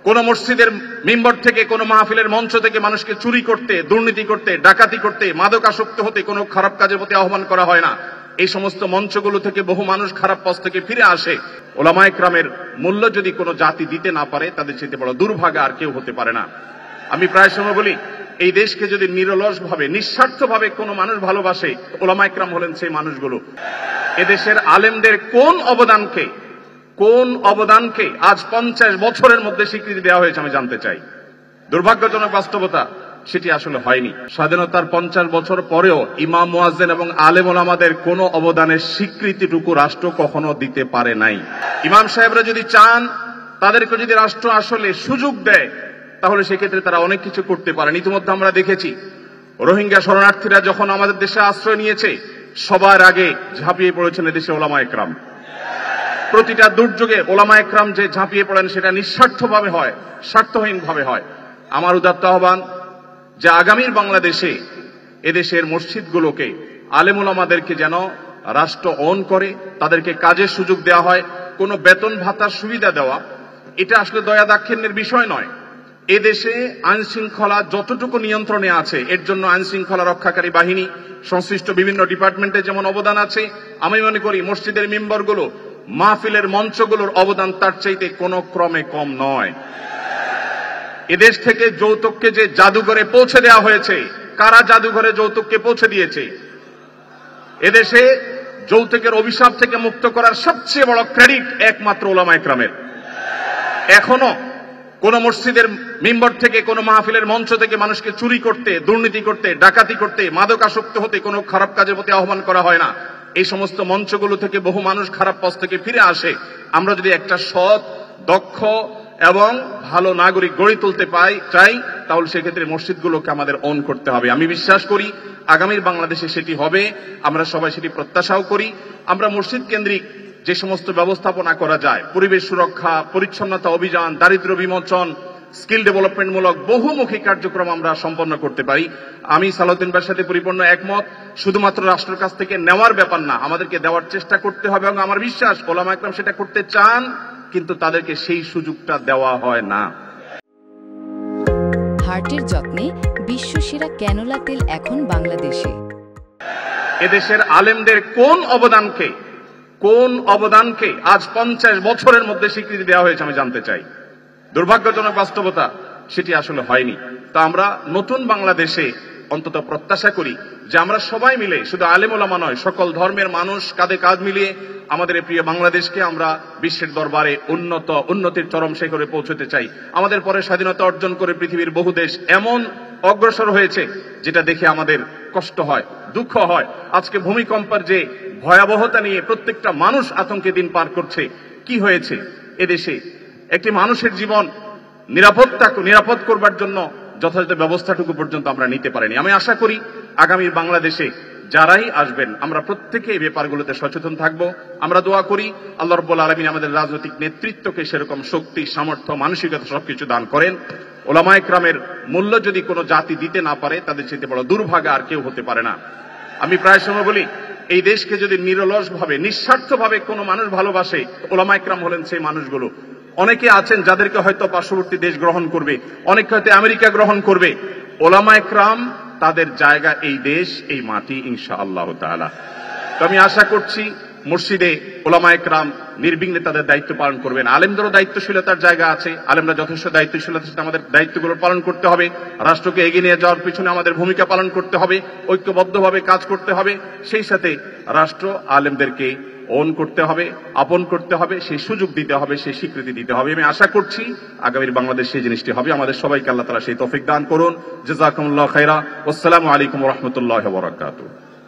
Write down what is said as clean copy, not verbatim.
কোন মসজিদের মিম্বর থেকে, কোন মাহফিলের মঞ্চ থেকে মানুষকে চুরি করতে, দুর্নীতি করতে, ডাকাতি করতে, মাদকাসক্ত হতে, কোনো খারাপ কাজের প্রতি আহ্বান করা হয় না। এই সমস্ত মঞ্চগুলো থেকে বহু মানুষ খারাপ পথ থেকে ফিরে আসে। ওলামায়ে কেরামের মূল্য যদি কোনো জাতি দিতে না পারে, তাদের চেয়ে বড় দুর্ভাগা আর কেউ হতে পারে না। আমি প্রায় সময় বলি, এই দেশকে যদি নিরলসভাবে, নিঃস্বার্থভাবে কোনো মানুষ ভালোবাসে, ওলামায়ে কেরাম হলেন সেই মানুষগুলো। এদেশের আলেমদের কোন অবদানকে আজ 50 বছরের মধ্যে স্বীকৃতি দেওয়া হয়েছে আমি জানতে চাই। দুর্ভাগ্যজনক বাস্তবতা, সেটি আসলে হয়নি। স্বাধীনতার 50 বছর পরেও ইমাম, মুয়াজ্জিন এবং আলেম ওলামাদের কোনো অবদানের স্বীকৃতিটুকু রাষ্ট্র কখনো দিতে পারে নাই। ইমাম সাহেবরা যদি চান, তাদেরকে যদি রাষ্ট্র আসলে সুযোগ দেয়, তাহলে সেক্ষেত্রে তারা অনেক কিছু করতে পারেন। ইতিমধ্যে আমরা দেখেছি, রোহিঙ্গা শরণার্থীরা যখন আমাদের দেশে আশ্রয় নিয়েছে, সবার আগে ঝাঁপিয়ে পড়েছেন এদেশে ওলামায়ে কেরাম। প্রতিটা দুর্যোগে ওলামায়ে কেরাম যে ঝাঁপিয়ে পড়েন, সেটা নিঃস্বার্থভাবে হয়, স্বার্থহীনভাবে হয়। আমার উদাত্ত আহ্বান যে আগামীর বাংলাদেশে এদেশের মসজিদগুলোকে, আলেম ওলামাদেরকে যেন রাষ্ট্র অন করে, তাদেরকে কাজের সুযোগ দেওয়া হয়। কোনো বেতন ভাতার সুবিধা দেওয়া, এটা আসলে দয়া দাক্ষিণ্যের বিষয় নয়। এদেশে আইন শৃঙ্খলা যতটুকু নিয়ন্ত্রণে আছে, এর জন্য আইন শৃঙ্খলা রক্ষাকারী বাহিনী, সংশ্লিষ্ট বিভিন্ন ডিপার্টমেন্টের যেমন অবদান আছে, আমি মনে করি মসজিদের মিম্বরগুলো, মাহফিলের মঞ্চগুলোর অবদান তার চাইতে কোনো ক্রমে কম নয়। এদেশ থেকে যৌতুককে যে জাদুঘরে পৌঁছে দেওয়া হয়েছে, কারা জাদুঘরে যৌতুককে পৌঁছে দিয়েছে? এদেশে যৌতুকের অভিশাপ থেকে মুক্ত করার সবচেয়ে বড় ক্রেডিট একমাত্র ওলামায়ে কেরামের। এখনো কোন মসজিদের মিম্বর থেকে, কোন মাহফিলের মঞ্চ থেকে মানুষকে চুরি করতে, দুর্নীতি করতে, ডাকাতি করতে, মাদকাসক্ত হতে, কোনো খারাপ কাজের প্রতি আহ্বান করা হয় না। এই সমস্ত মঞ্চগুলো থেকে বহু মানুষ খারাপ পথ থেকে ফিরে আসে। আমরা যদি একটা সৎ, দক্ষ এবং ভালো নাগরিক গড়ে তুলতে চাই, তাহলে সেক্ষেত্রে মসজিদগুলোকে আমাদের অন করতে হবে। আমি বিশ্বাস করি আগামীর বাংলাদেশে সেটি হবে, আমরা সবাই সেটি প্রত্যাশাও করি। আমরা মসজিদ কেন্দ্রিক যে সমস্ত ব্যবস্থাপনা করা যায়, পরিবেশ সুরক্ষা, পরিচ্ছন্নতা অভিযান, দারিদ্র্য বিমোচন, স্কিল ডেভেলপমেন্টমূলক বহুমুখী কার্যক্রম আমরা সম্পন্ন করতে পারি। আমি সালাউদ্দিন ভাইয়ের সাথে পরিপূর্ণ একমত। শুধুমাত্র রাষ্ট্রের কাছ থেকে নেওয়ার ব্যাপার না, আমাদেরকে দেওয়ার চেষ্টা করতে হবে। এবং আমার বিশ্বাস ওলামায়ে কেরাম সেটা করতে চান, কিন্তু তাদেরকে সেই সুযোগটা দেওয়া হয় না। হার্টের যত্নে বিশ্বসেরা ক্যানোলা তেল এখন বাংলাদেশে। এদেশের আলেমদের কোন অবদানকে আজ 50 বছরের মধ্যে স্বীকৃতি দেওয়া হয়েছে আমি জানতে চাই। দুর্ভাগ্যজনক বাস্তবতা, সেটি আসলে হয়নি। তা আমরা নতুন বাংলাদেশে অন্তত প্রত্যাশা করি যে আমরা সবাই মিলে, শুধু আলেম ওলামা নয়, সকল ধর্মের মানুষ কাঁধে কাঁধ মিলিয়ে আমাদের এই প্রিয় বাংলাদেশকে আমরা বিশ্বের দরবারে উন্নতির চরম শিখরে পৌঁছতে চাই। আমাদের পরে স্বাধীনতা অর্জন করে পৃথিবীর বহু দেশ এমন অগ্রসর হয়েছে, যেটা দেখে আমাদের কষ্ট হয়, দুঃখ হয়। আজকে ভূমিকম্পের যে ভয়াবহতা নিয়ে প্রত্যেকটা মানুষ আতঙ্কে দিন পার করছে, কি হয়েছে এদেশে? একটি মানুষের জীবন নিরাপদ করবার জন্য যথাযথ ব্যবস্থাটুকু পর্যন্ত আমরা নিতে পারিনি। আমি আশা করি আগামীর বাংলাদেশে যারাই আসবেন, আমরা প্রত্যেকে এই ব্যাপারগুলোতে সচেতন থাকব। আমরা দোয়া করি আল্লাহ রাব্বুল আলামিন আমাদের রাজনৈতিক নেতৃত্বকে সেরকম শক্তি, সামর্থ্য, মানসিকতা সবকিছু দান করেন। ওলামায়ে কেরামের মূল্য যদি কোনো জাতি দিতে না পারে, তাদের চেয়ে বড় দুর্ভাগা আর কেউ হতে পারে না। আমি প্রায় সময় বলি, এই দেশকে যদি নিরলসভাবে, নিঃস্বার্থভাবে কোনো মানুষ ভালোবাসে, ওলামায়ে কেরাম হলেন সেই মানুষগুলো। অনেকে আছেন যাদেরকে হয়তো পার্শ্ববর্তী দেশ গ্রহণ করবে, অনেকে হয়তো আমেরিকা গ্রহণ করবে। ওলামায়ে কেরাম তাদের জায়গা এই দেশ, এই মাটি, ইনশাআল্লাহ তাআলা। তো আমি আশা করছি মসজিদে ওলামায়ে কেরাম নির্বিঘ্নে তাদের দায়িত্ব পালন করবেন। আলেমদেরও দায়িত্বশীলতার জায়গা আছে, আলেমরা যথেষ্ট দায়িত্বশীলতার সাথে আমাদের দায়িত্বগুলো পালন করতে হবে। রাষ্ট্রকে এগিয়ে নিয়ে যাওয়ার পিছনে আমাদের ভূমিকা পালন করতে হবে, ঐক্যবদ্ধভাবে কাজ করতে হবে। সেই সাথে রাষ্ট্র আলেমদেরকে অন করতে হবে, আপন করতে হবে, সেই সুযোগ দিতে হবে, সেই স্বীকৃতি দিতে হবে। আমি আশা করছি আগামীর বাংলাদেশ সেই জিনিসটি হবে। আমাদের সবাইকে আল্লাহ তাআলা সেই তৌফিক দান করুন। জাযাকুমুল্লাহু খাইরা। আসসালামু আলাইকুম ওয়া রাহমাতুল্লাহি ওয়া বারাকাতুহু।